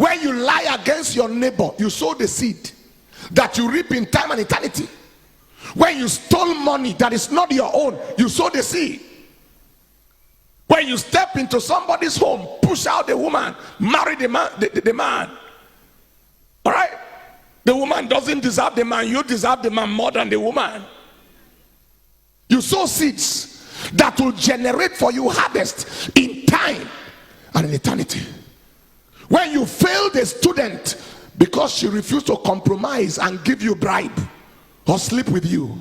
When you lie against your neighbor, you sow the seed that you reap in time and eternity. When you stole money that is not your own, you sow the seed. When you step into somebody's home, push out the woman, marry the man, the man. All right? The woman doesn't deserve the man. You deserve the man more than the woman. You sow seeds that will generate for you harvest in time and in eternity. When you fail the student because she refused to compromise and give you bribe or sleep with you,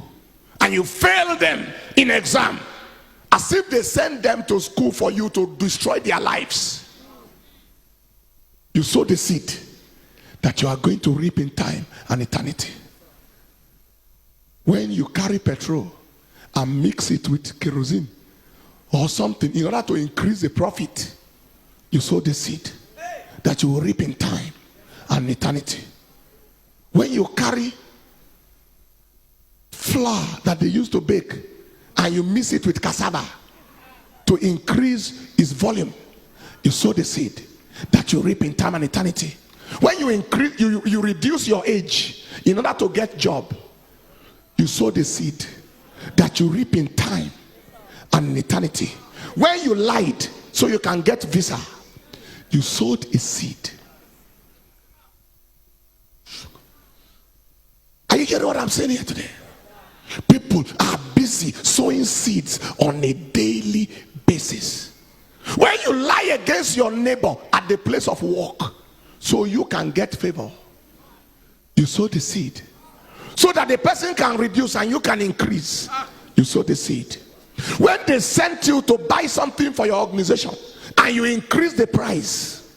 and you fail them in exam, as if they send them to school for you to destroy their lives, you sow the seed that you are going to reap in time and eternity. When you carry petrol and mix it with kerosene or something in order to increase the profit, you sow the seed that you will reap in time and eternity. When you carry flour that they used to bake and you mix it with cassava to increase its volume, you sow the seed that you reap in time and eternity. When you increase, you reduce your age in order to get job, you sow the seed that you reap in time and in eternity. When you lied so you can get visa, you sowed a seed. Are you hearing what I'm saying here today? People are busy sowing seeds on a daily basis. When you lie against your neighbor at the place of work so you can get favor, you sow the seed so that the person can reduce and you can increase. You sow the seed. When they sent you to buy something for your organization and you increase the price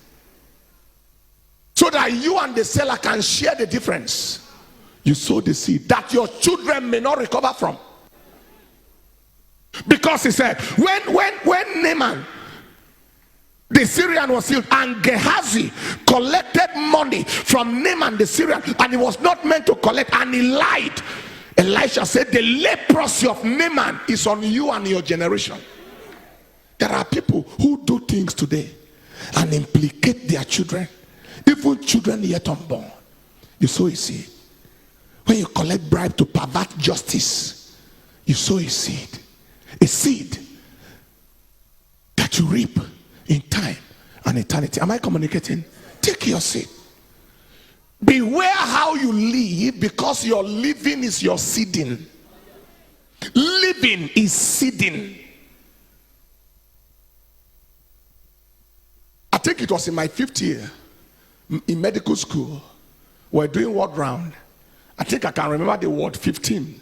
so that you and the seller can share the difference, you sow the seed that your children may not recover from. Because he said, when Naaman the Syrian was healed and Gehazi collected money from Naaman the Syrian, and he was not meant to collect, and he lied, Elisha said, the leprosy of Naaman is on you and your generation. There are people who do things today and implicate their children, even children yet unborn. You sow a seed. When you collect bribe to pervert justice, you sow a seed. A seed that you reap in time and eternity. Am I communicating? Take your seed. Beware how you live, because your living is your seeding. Living is seeding. I think it was in my 5th year in medical school. We're doing word round. I think I can remember the word 15,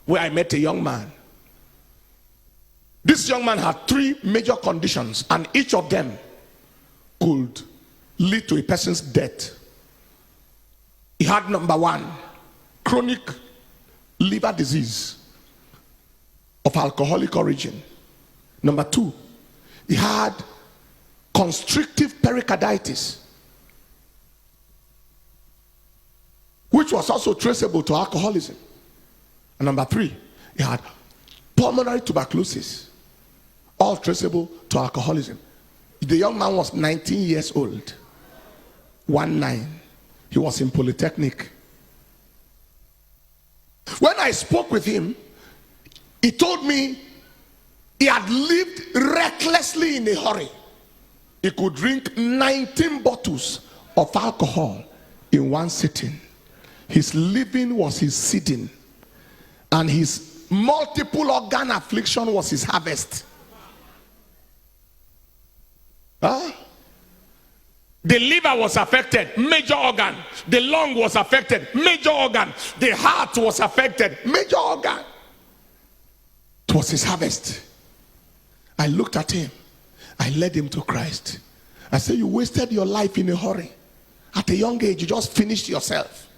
where I met a young man. This young man had 3 major conditions, and each of them could lead to a person's death. He had number 1, chronic liver disease of alcoholic origin. Number 2, he had constrictive pericarditis, which was also traceable to alcoholism. And number 3, he had pulmonary tuberculosis, all traceable to alcoholism. The young man was 19 years old. 19. He was in Polytechnic. When I spoke with him, he told me he had lived recklessly in a hurry. He could drink 19 bottles of alcohol in one sitting. His living was his seeding, and his multiple organ affliction was his harvest. The liver was affected, major organ. The lung was affected, major organ. The heart was affected, major organ. It was his harvest. I looked at him. I led him to Christ. I said, you wasted your life in a hurry. At a young age, you just finished yourself.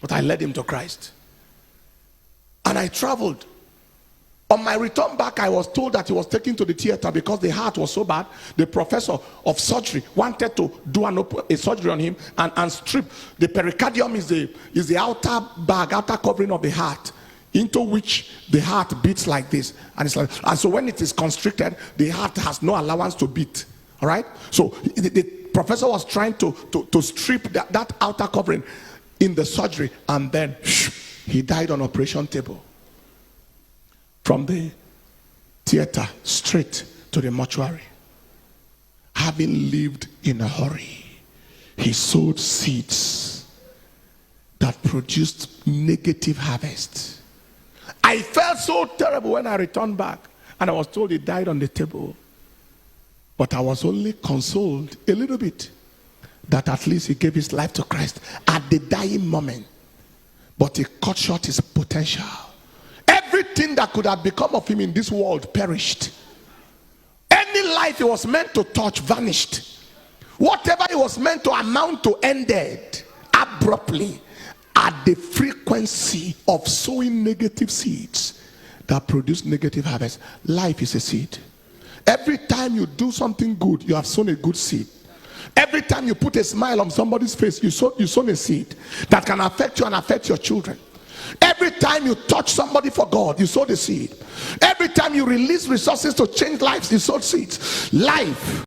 But I led him to Christ. And I traveled. On my return back, I was told that he was taken to the theater because the heart was so bad. The professor of surgery wanted to do a surgery on him and strip. The pericardium is the outer bag, outer covering of the heart, into which the heart beats like this. And it's like, and so when it is constricted, the heart has no allowance to beat. All right? So the professor was trying to strip that outer covering in the surgery, and then he died on operation table. From the theater straight to the mortuary. Having lived in a hurry, he sowed seeds that produced negative harvest. I felt so terrible when I returned back and I was told he died on the table. But I was only consoled a little bit that at least he gave his life to Christ at the dying moment. But he cut short his potential. Everything that could have become of him in this world perished. Any life he was meant to touch vanished. Whatever he was meant to amount to ended abruptly at the frequency of sowing negative seeds that produce negative harvest. Life is a seed. Every time you do something good, you have sown a good seed. Every time you put a smile on somebody's face, you sown a seed that can affect you and affect your children. Every time you touch somebody for God, you sow the seed. Every time you release resources to change lives, you sow seeds. Life